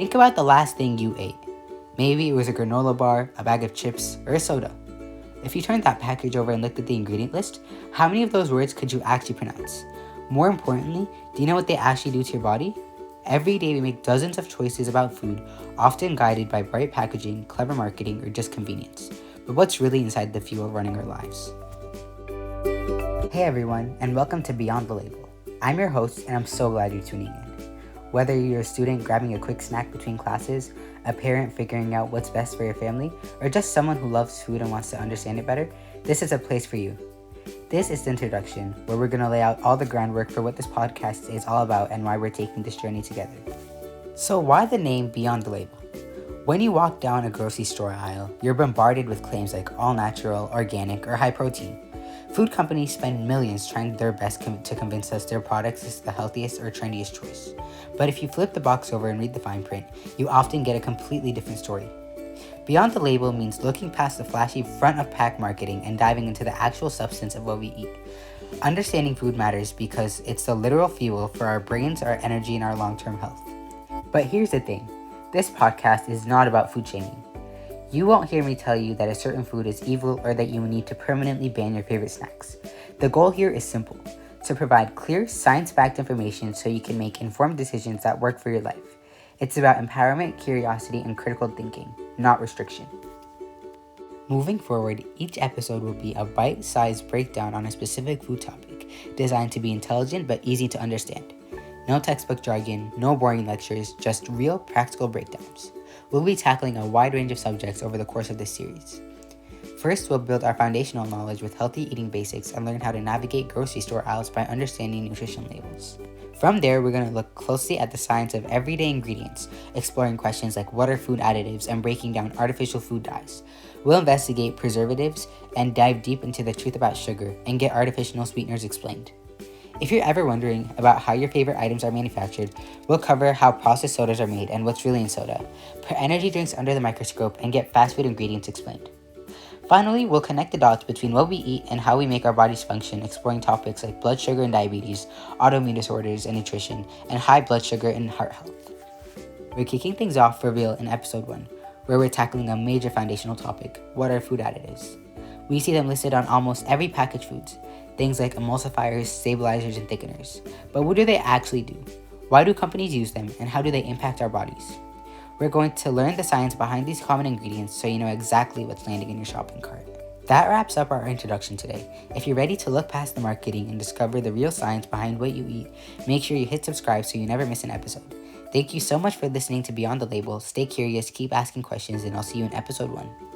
Think about the last thing you ate. Maybe it was a granola bar, a bag of chips, or a soda. If you turned that package over and looked at the ingredient list, how many of those words could you actually pronounce? More importantly, do you know what they actually do to your body? Every day we make dozens of choices about food, often guided by bright packaging, clever marketing, or just convenience. But what's really inside the fuel running our lives? Hey everyone, and welcome to Beyond the Label. I'm your host, and I'm so glad you're tuning in. Whether you're a student grabbing a quick snack between classes, a parent figuring out what's best for your family, or just someone who loves food and wants to understand it better, this is a place for you. This is the introduction, where we're going to lay out all the groundwork for what this podcast is all about and why we're taking this journey together. So why the name Beyond the Label? When you walk down a grocery store aisle, you're bombarded with claims like all natural, organic, or high protein. Food companies spend millions trying their best to convince us their products is the healthiest or trendiest choice. But if you flip the box over and read the fine print, you often get a completely different story. Beyond the label means looking past the flashy front-of-pack marketing and diving into the actual substance of what we eat. Understanding food matters because it's the literal fuel for our brains, our energy, and our long-term health. But here's the thing, this podcast is not about food shaming. You won't hear me tell you that a certain food is evil or that you need to permanently ban your favorite snacks. The goal here is simple, to provide clear, science-backed information so you can make informed decisions that work for your life. It's about empowerment, curiosity, and critical thinking, not restriction. Moving forward, each episode will be a bite-sized breakdown on a specific food topic, designed to be intelligent but easy to understand. No textbook jargon, no boring lectures, just real, practical breakdowns. We'll be tackling a wide range of subjects over the course of this series. First, we'll build our foundational knowledge with healthy eating basics and learn how to navigate grocery store aisles by understanding nutrition labels. From there, we're going to look closely at the science of everyday ingredients, exploring questions like what are food additives and breaking down artificial food dyes. We'll investigate preservatives and dive deep into the truth about sugar and get artificial sweeteners explained. If you're ever wondering about how your favorite items are manufactured, we'll cover how processed sodas are made and what's really in soda, put energy drinks under the microscope, and get fast food ingredients explained. Finally, we'll connect the dots between what we eat and how we make our bodies function, exploring topics like blood sugar and diabetes, autoimmune disorders and nutrition, and high blood sugar and heart health. We're kicking things off for real in episode 1, where we're tackling a major foundational topic: what are food additives? We see them listed on almost every packaged foods, things like emulsifiers, stabilizers, and thickeners. But what do they actually do? Why do companies use them, and how do they impact our bodies? We're going to learn the science behind these common ingredients so you know exactly what's landing in your shopping cart. That wraps up our introduction today. If you're ready to look past the marketing and discover the real science behind what you eat, make sure you hit subscribe so you never miss an episode. Thank you so much for listening to Beyond the Label. Stay curious, keep asking questions, and I'll see you in episode 1.